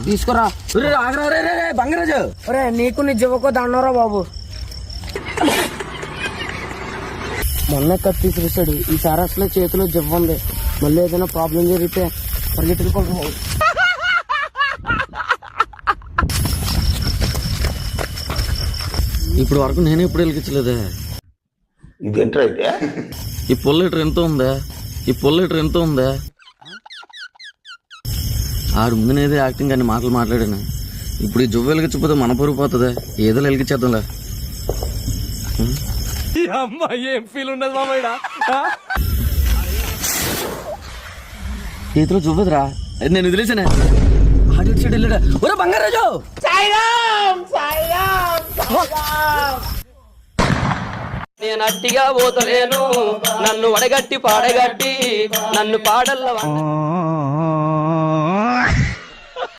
తీసుకురా. బంగారాజు ఒరే నీకు నీ జివ్వకో దండరా బాబు. మొన్న కత్తి తీసాడు, ఈసారి అసలు చేతిలో జివ్వ ఉంది. మళ్ళీ ఏదైనా ప్రాబ్లం జరిగితే పరిగెత్తుకు. ఇప్పుడు వరకు నేను ఎప్పుడు వెలిగించలేదే. ఇదేంట్రా అయితే? ఈ పొల్లెటర్ ఎంత ఉందా? ఆడు ముందు నేదే యాక్టింగ్ అని మాటలు మాట్లాడాను. ఇప్పుడు ఈ జువ్వ వెలిగించకపోతే మన పరుగు పోతుందా? ఏదో వెలిగించేద్దాంలే. ఏం ఫీల్ ఉండదు మామయ్య. చేతిలో జువ్వదురా, నేను వదిలేసానే. ఆడి సైడ్ వెళ్ళాడా? ఒరే బంగారాజు, నేను అట్టిగా పోతలేను, నన్ను వడగట్టి పాడగట్టి నన్ను పాడల్ల